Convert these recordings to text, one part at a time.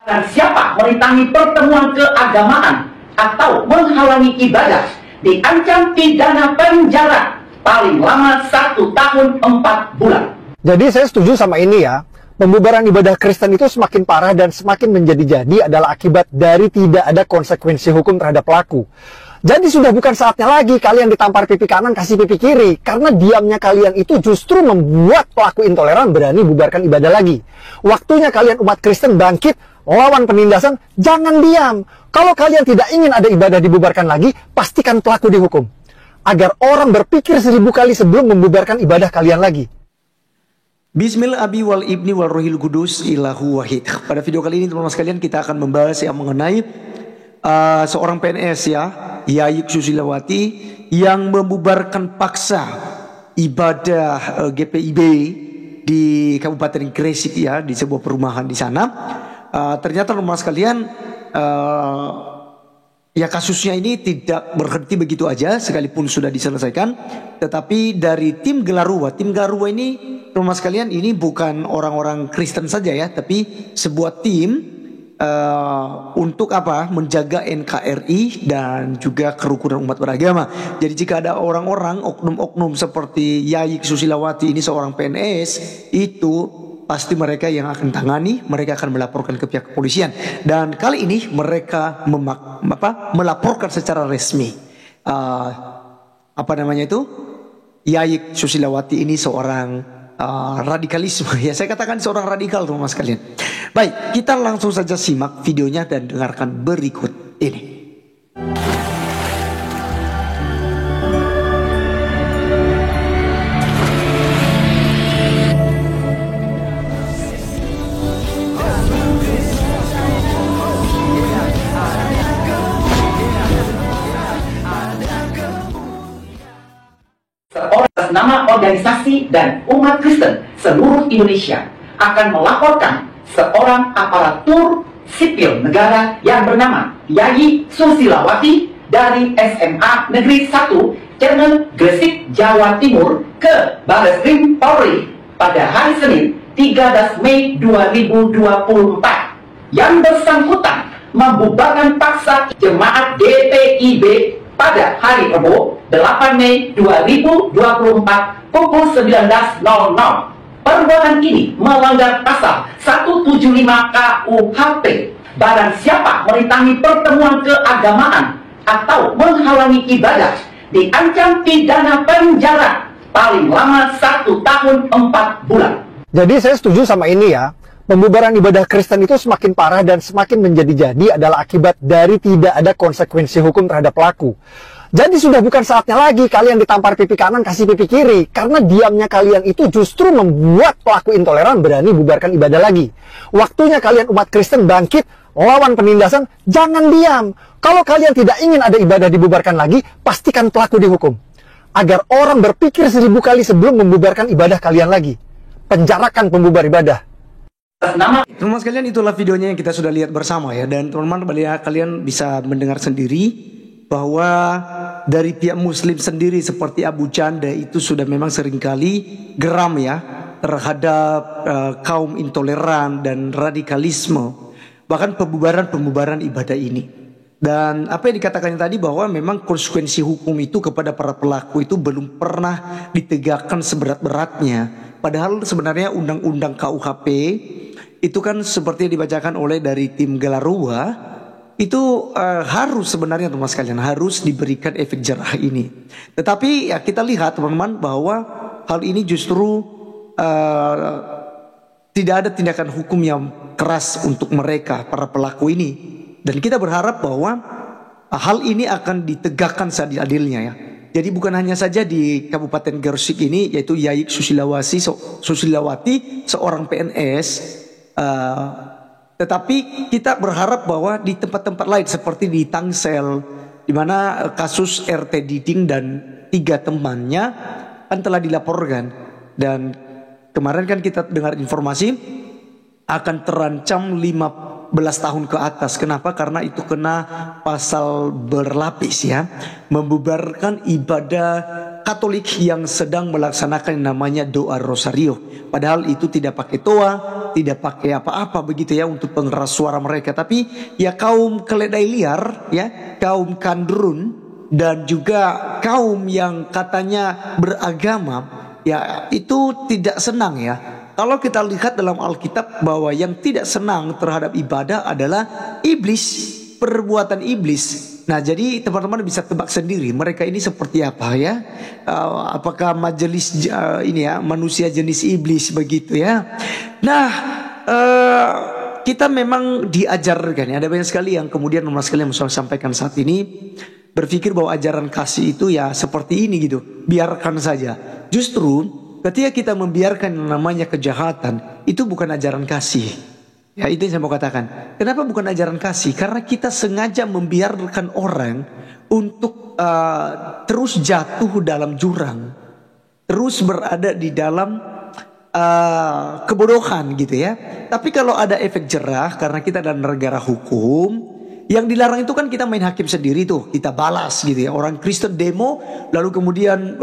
Dan siapa merintangi pertemuan keagamaan atau menghalangi ibadah diancam pidana penjara paling lama 1 tahun 4 bulan. Jadi saya setuju sama ini ya. Pembubaran ibadah Kristen itu semakin parah dan semakin menjadi-jadi adalah akibat dari tidak ada konsekuensi hukum terhadap pelaku. Jadi sudah bukan saatnya lagi kalian ditampar pipi kanan kasih pipi kiri. Karena diamnya kalian itu justru membuat pelaku intoleran berani bubarkan ibadah lagi. Waktunya kalian umat Kristen bangkit lawan penindasan, jangan diam. Kalau kalian tidak ingin ada ibadah dibubarkan lagi, pastikan pelaku dihukum. Agar orang berpikir 1000 kali sebelum membubarkan ibadah kalian lagi. Bismillah abi wal ibni wal rohil kudus ilahu wahid. Pada video kali ini teman-teman sekalian kita akan membahas yang mengenai seorang PNS ya, Yayi Susilawati yang membubarkan paksa ibadah GPIB di Kabupaten Gresik ya, di sebuah perumahan di sana. Ternyata teman-teman sekalian ya kasusnya ini tidak berhenti begitu aja sekalipun sudah diselesaikan, tetapi dari tim Gelarua ini teman-teman sekalian ini bukan orang-orang Kristen saja ya, tapi sebuah tim untuk apa? Menjaga NKRI dan juga kerukunan umat beragama. Jadi jika ada orang-orang oknum-oknum seperti Yayi Susilawati ini seorang PNS, itu pasti mereka yang akan tangani, mereka akan melaporkan ke pihak kepolisian. Dan kali ini mereka melaporkan secara resmi. Yayi Susilawati ini seorang radikalisme. Ya saya katakan seorang radikal teman-teman sekalian. Baik, kita langsung saja simak videonya dan dengarkan berikut ini. Atas nama organisasi dan umat Kristen seluruh Indonesia akan melaporkan seorang aparatur sipil negara yang bernama Yayi Susilawati dari SMA Negeri 1 Cermen Gresik, Jawa Timur ke Barreskrim Polri pada hari Senin 13 Mei 2024 yang bersangkutan membubarkan paksa jemaat GPIB pada hari Rabu 8 Mei 2024 pukul 19.00. Perbuatan ini melanggar pasal 175 KUHP. Barang siapa merintangi pertemuan keagamaan atau menghalangi ibadah diancam pidana penjara paling lama 1 tahun 4 bulan. Jadi saya setuju sama ini ya. Pembubaran ibadah Kristen itu semakin parah dan semakin menjadi-jadi adalah akibat dari tidak ada konsekuensi hukum terhadap pelaku. Jadi sudah bukan saatnya lagi kalian ditampar pipi kanan kasih pipi kiri. Karena diamnya kalian itu justru membuat pelaku intoleran berani bubarkan ibadah lagi. Waktunya kalian umat Kristen bangkit lawan penindasan, jangan diam. Kalau kalian tidak ingin ada ibadah dibubarkan lagi, pastikan pelaku dihukum. Agar orang berpikir 1000 kali sebelum membubarkan ibadah kalian lagi. Penjarakan pembubar ibadah. Teman-teman sekalian, itulah videonya yang kita sudah lihat bersama ya. Dan teman-teman kalian bisa mendengar sendiri bahwa dari pihak muslim sendiri seperti Abu Canda itu sudah memang seringkali geram ya terhadap kaum intoleran dan radikalisme, bahkan pembubaran ibadah ini. Dan apa yang dikatakannya tadi bahwa memang konsekuensi hukum itu kepada para pelaku itu belum pernah ditegakkan seberat-beratnya. Padahal sebenarnya undang-undang KUHP itu kan seperti yang dibacakan oleh dari tim Gelarua itu harus sebenarnya teman-teman sekalian harus diberikan efek jerah ini. Tetapi ya kita lihat teman-teman bahwa hal ini justru tidak ada tindakan hukum yang keras untuk mereka para pelaku ini. Dan kita berharap bahwa hal ini akan ditegakkan seadil-adilnya ya. Jadi bukan hanya saja di Kabupaten Gresik ini, yaitu Yayi Susilawati seorang PNS, tetapi kita berharap bahwa di tempat-tempat lain seperti di Tangsel, di mana kasus RT Diding dan 3 temannya kan telah dilaporkan, dan kemarin kan kita dengar informasi akan terancam 15 tahun ke atas. Kenapa? Karena itu kena pasal berlapis ya, membubarkan ibadah Katolik yang sedang melaksanakan yang namanya doa rosario. Padahal itu tidak pakai toa, tidak pakai apa-apa begitu ya untuk pengeras suara mereka. Tapi ya kaum keledai liar, ya kaum kandrun dan juga kaum yang katanya beragama, ya itu tidak senang ya. Kalau kita lihat dalam Alkitab bahwa yang tidak senang terhadap ibadah adalah iblis, perbuatan iblis. Nah, jadi teman-teman bisa tebak sendiri mereka ini seperti apa ya? Apakah majelis ini ya manusia jenis iblis begitu ya? Nah, kita memang diajarkan ya. Ada banyak sekali yang kemudian teman sekali yang saya sampaikan saat ini berpikir bahwa ajaran kasih itu ya seperti ini gitu. Biarkan saja. Justru ketika kita membiarkan yang namanya kejahatan, itu bukan ajaran kasih. Ya itu yang saya mau katakan. Kenapa bukan ajaran kasih? Karena kita sengaja membiarkan orang untuk terus jatuh dalam jurang, terus berada di dalam kebodohan gitu ya. Tapi kalau ada efek jerah, karena kita dalam negara hukum, yang dilarang itu kan kita main hakim sendiri tuh, kita balas gitu ya. Orang Kristen demo, lalu kemudian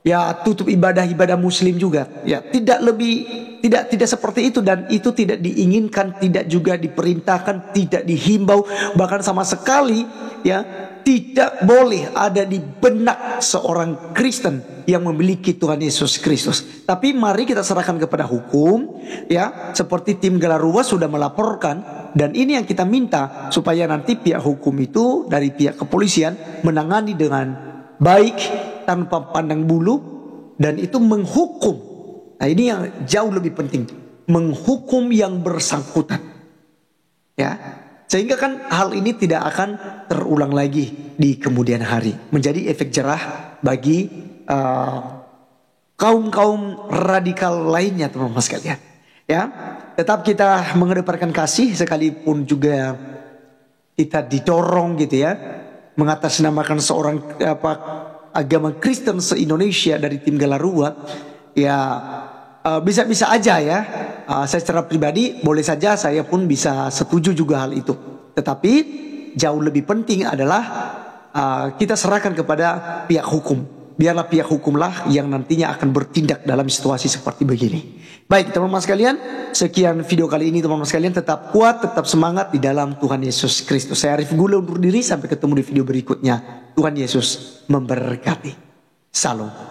ya tutup ibadah Muslim juga. Ya tidak seperti itu, dan itu tidak diinginkan, tidak juga diperintahkan, tidak dihimbau, bahkan sama sekali ya tidak boleh ada di benak seorang Kristen yang memiliki Tuhan Yesus Kristus. Tapi mari kita serahkan kepada hukum ya, seperti tim Galaruas sudah melaporkan, dan ini yang kita minta supaya nanti pihak hukum itu dari pihak kepolisian menangani dengan baik tanpa pandang bulu, dan itu menghukum. Nah ini yang jauh lebih penting, menghukum yang bersangkutan, ya, sehingga kan hal ini tidak akan terulang lagi di kemudian hari, menjadi efek jerah bagi kaum radikal lainnya, teman-teman sekalian. Ya, tetap kita mengedepankan kasih sekalipun juga kita didorong gitu ya, mengatasnamakan seorang agama Kristen se-Indonesia dari tim Galarua. Ya bisa-bisa aja ya, saya secara pribadi boleh saja saya pun bisa setuju juga hal itu. Tetapi jauh lebih penting adalah kita serahkan kepada pihak hukum. Biarlah pihak hukumlah yang nantinya akan bertindak dalam situasi seperti begini. Baik teman-teman sekalian, sekian video kali ini teman-teman sekalian. Tetap kuat, tetap semangat di dalam Tuhan Yesus Kristus. Saya Arif Gula undur diri, sampai ketemu di video berikutnya. Tuhan Yesus memberkati. Salam.